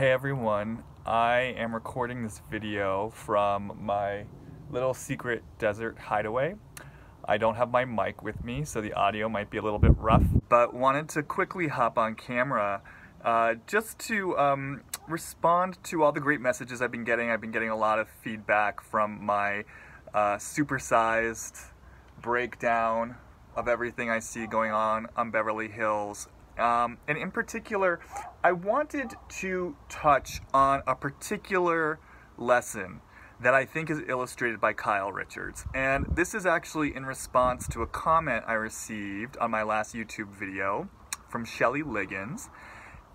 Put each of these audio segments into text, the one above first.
Hey everyone, I am recording this video from my little secret desert hideaway. I don't have my mic with me, so the audio might be a little bit rough, but wanted to quickly hop on camera just to respond to all the great messages I've been getting. I've been getting a lot of feedback from my supersized breakdown of everything I see going on Beverly Hills. And in particular, I wanted to touch on a particular lesson that I think is illustrated by Kyle Richards. And this is actually in response to a comment I received on my last YouTube video from Shelly Liggins.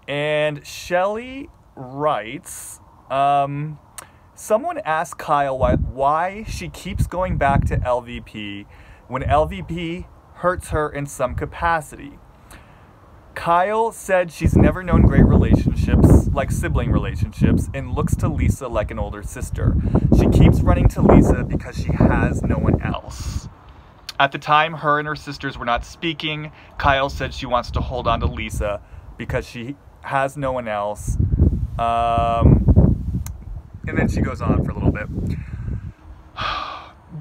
And Shelly writes, someone asked Kyle why she keeps going back to LVP when LVP hurts her in some capacity. Kyle said she's never known great relationships, like sibling relationships, and looks to Lisa like an older sister. She keeps running to Lisa because she has no one else. At the time her and her sisters were not speaking, Kyle said she wants to hold on to Lisa because she has no one else. And then she goes on for a little bit.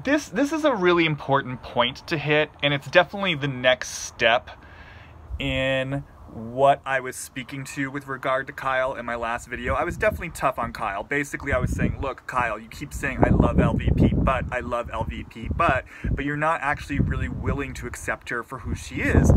This is a really important point to hit, and it's definitely the next step in what I was speaking to with regard to Kyle in my last video. I was definitely tough on Kyle. Basically, I was saying, look, Kyle, you keep saying I love LVP, but I love LVP, but you're not actually really willing to accept her for who she is.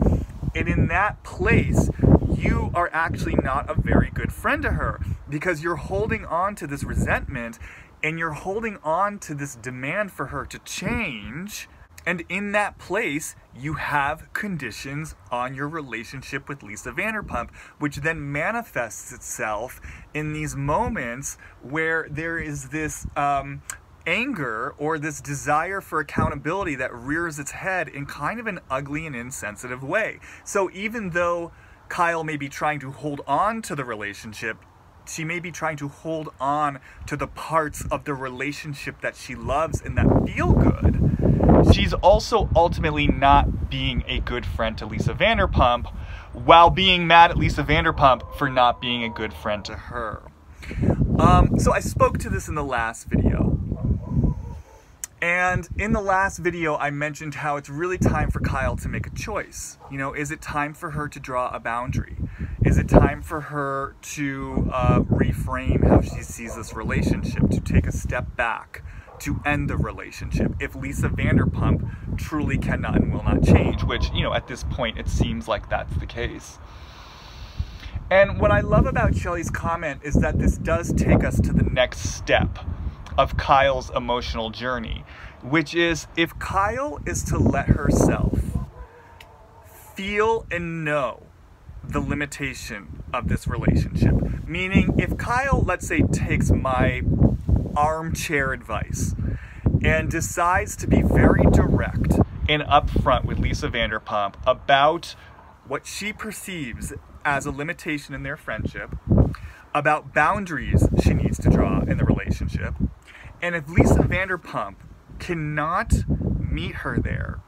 And in that place, you are actually not a very good friend to her because you're holding on to this resentment and you're holding on to this demand for her to change. And in that place, you have conditions on your relationship with Lisa Vanderpump, which then manifests itself in these moments where there is this anger or this desire for accountability that rears its head in kind of an ugly and insensitive way. So even though Kyle may be trying to hold on to the relationship, she may be trying to hold on to the parts of the relationship that she loves and that feel good. She's also ultimately not being a good friend to Lisa Vanderpump while being mad at Lisa Vanderpump for not being a good friend to her. So I spoke to this in the last video. And in the last video, I mentioned how it's really time for Kyle to make a choice. You know, is it time for her to draw a boundary? Is it time for her to reframe how she sees this relationship, to take a step back, to end the relationship if Lisa Vanderpump truly cannot and will not change, which, you know, at this point it seems like that's the case. And what I love about Shelly's comment is that this does take us to the next step of Kyle's emotional journey, which is if Kyle is to let herself feel and know the limitation of this relationship, meaning if Kyle, let's say, takes my armchair advice and decides to be very direct and upfront with Lisa Vanderpump about what she perceives as a limitation in their friendship, about boundaries she needs to draw in the relationship, and if Lisa Vanderpump cannot meet her there,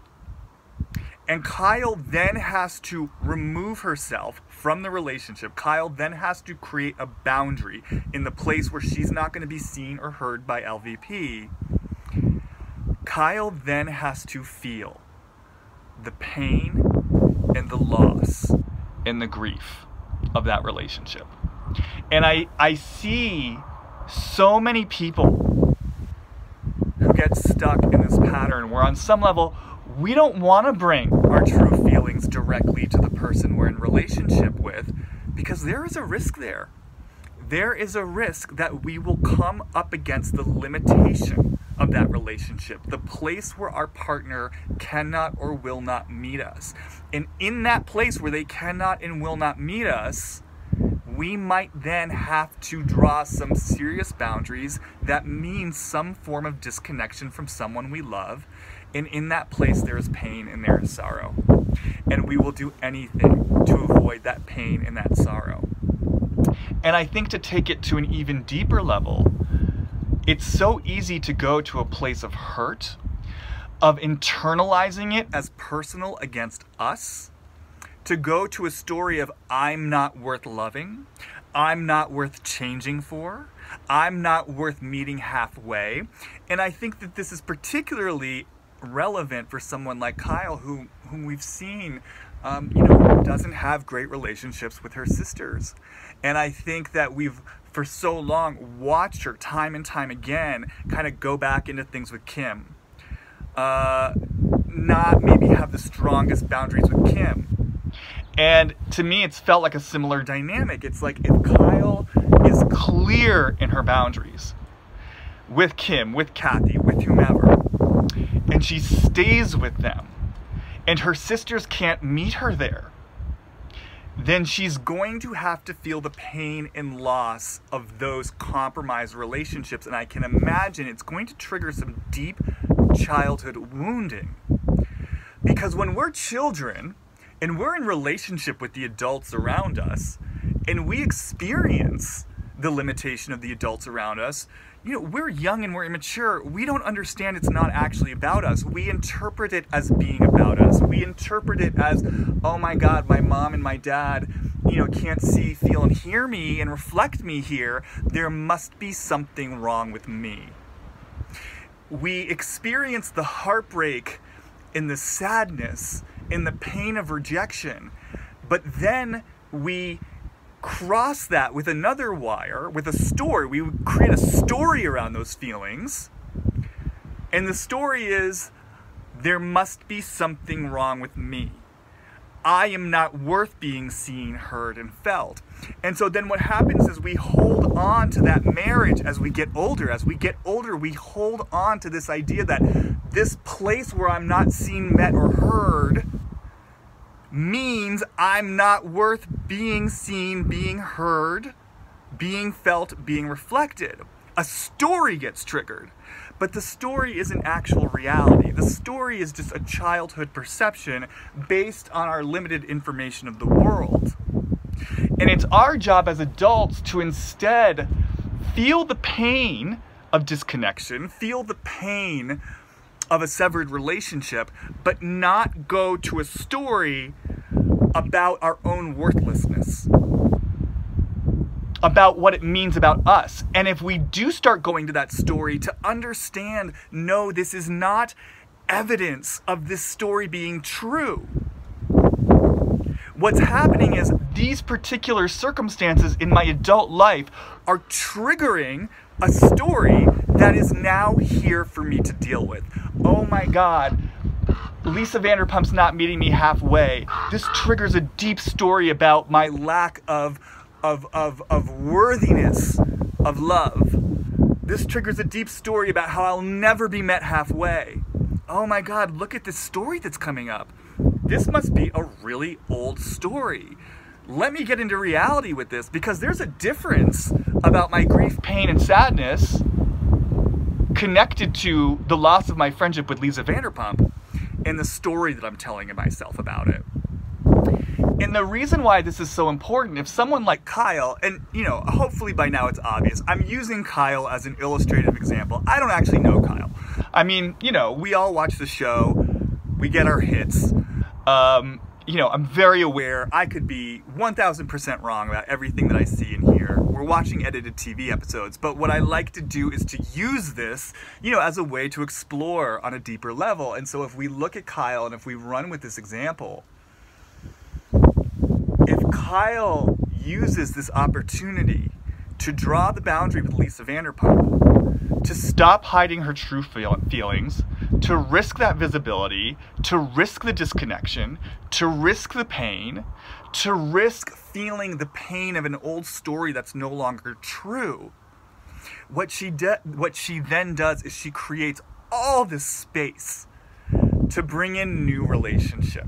and Kyle then has to remove herself from the relationship, Kyle then has to create a boundary in the place where she's not going to be seen or heard by LVP, Kyle then has to feel the pain and the loss and the grief of that relationship. And I see so many people who get stuck in this pattern where on some level we don't want to bring our true feelings directly to the person we're in relationship with because there is a risk there. There is a risk that we will come up against the limitation of that relationship, the place where our partner cannot or will not meet us. And in that place where they cannot and will not meet us, we might then have to draw some serious boundaries that mean some form of disconnection from someone we love. And in that place, there is pain and there is sorrow. And we will do anything to avoid that pain and that sorrow. And I think to take it to an even deeper level, it's so easy to go to a place of hurt, of internalizing it as personal against us, to go to a story of I'm not worth loving, I'm not worth changing for. I'm not worth meeting halfway. And I think that this is particularly relevant for someone like Kyle, whom we've seen, doesn't have great relationships with her sisters. And I think that we've, for so long, watched her time and time again kind of go back into things with Kim. Not maybe have the strongest boundaries with Kim. And to me, it's felt like a similar dynamic. It's like if Kyle is clear in her boundaries with Kim, with Kathy, with whomever, and she stays with them, and her sisters can't meet her there, then she's going to have to feel the pain and loss of those compromised relationships. And I can imagine it's going to trigger some deep childhood wounding. Because when we're children and we're in relationship with the adults around us, and we experience the limitation of the adults around us, we're young and we're immature. We don't understand it's not actually about us. We interpret it as being about us. We interpret it as, oh my God, my mom and my dad, can't see, feel, and hear me and reflect me here. There must be something wrong with me. We experience the heartbreak in the sadness, in the pain of rejection, but then we cross that with another wire, with a story. We create a story around those feelings, and the story is, there must be something wrong with me. I am not worth being seen, heard, and felt. And so then what happens is we hold on to that marriage as we get older. As we get older, we hold on to this idea that this place where I'm not seen, met, or heard means I'm not worth being seen, being heard, being felt, being reflected. A story gets triggered, but the story isn't actual reality. The story is just a childhood perception based on our limited information of the world. And it's our job as adults to instead feel the pain of disconnection, feel the pain of a severed relationship, but not go to a story about our own worthlessness, about what it means about us. And if we do start going to that story, to understand, no, this is not evidence of this story being true. What's happening is these particular circumstances in my adult life are triggering a story that is now here for me to deal with. Oh my God, Lisa Vanderpump's not meeting me halfway. This triggers a deep story about my lack of worthiness, of love. This triggers a deep story about how I'll never be met halfway. Oh my God, look at this story that's coming up. This must be a really old story. Let me get into reality with this, because there's a difference about my grief, pain, and sadness connected to the loss of my friendship with Lisa Vanderpump and the story that I'm telling myself about it. And the reason why this is so important, if someone like Kyle, and hopefully by now it's obvious, I'm using Kyle as an illustrative example. I don't actually know Kyle. I mean, we all watch the show, we get our hits. I'm very aware I could be 1000% wrong about everything that I see and hear. We're watching edited TV episodes, but what I like to do is to use this, as a way to explore on a deeper level. And so if we look at Kyle and if we run with this example, if Kyle uses this opportunity to draw the boundary with Lisa Vanderpump, to stop hiding her true feelings, to risk that visibility, to risk the disconnection, to risk the pain, to risk feeling the pain of an old story that's no longer true, what she then does is she creates all this space to bring in new relationship.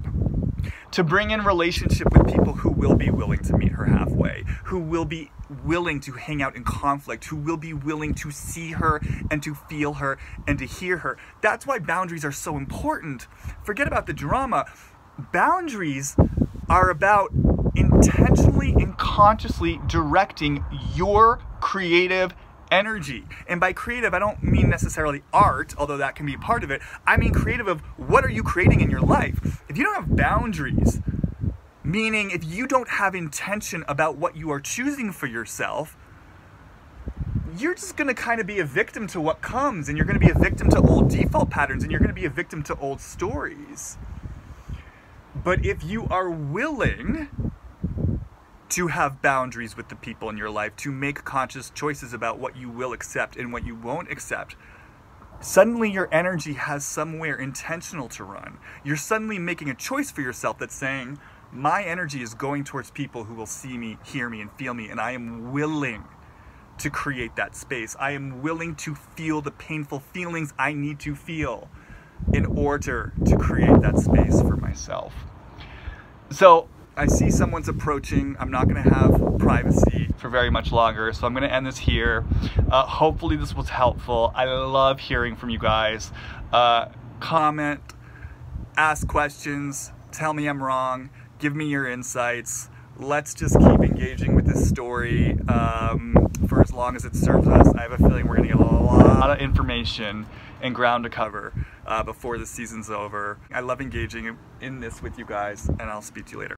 To bring in relationship with people who will be willing to meet her halfway, who will be willing to hang out in conflict, who will be willing to see her and to feel her and to hear her. That's why boundaries are so important. Forget about the drama. Boundaries are about intentionally and consciously directing your creative energy. And by creative, I don't mean necessarily art, although that can be part of it. I mean creative of what are you creating in your life. If you don't have boundaries, Meaning, if you don't have intention about what you are choosing for yourself, you're just going to kind of be a victim to what comes, and you're going to be a victim to old default patterns, and you're going to be a victim to old stories. But if you are willing to have boundaries with the people in your life, to make conscious choices about what you will accept and what you won't accept, suddenly your energy has somewhere intentional to run. You're suddenly making a choice for yourself that's saying, my energy is going towards people who will see me, hear me, and feel me, and I am willing to create that space. I am willing to feel the painful feelings I need to feel in order to create that space for myself. So I see someone's approaching. I'm not going to have privacy for very much longer, so I'm going to end this here. Hopefully this was helpful. I love hearing from you guys. Comment, ask questions, tell me I'm wrong, give me your insights. Let's just keep engaging with this story for as long as it serves us. I have a feeling we're going to get a lot of information and ground to cover before the season's over. I love engaging in this with you guys, and I'll speak to you later.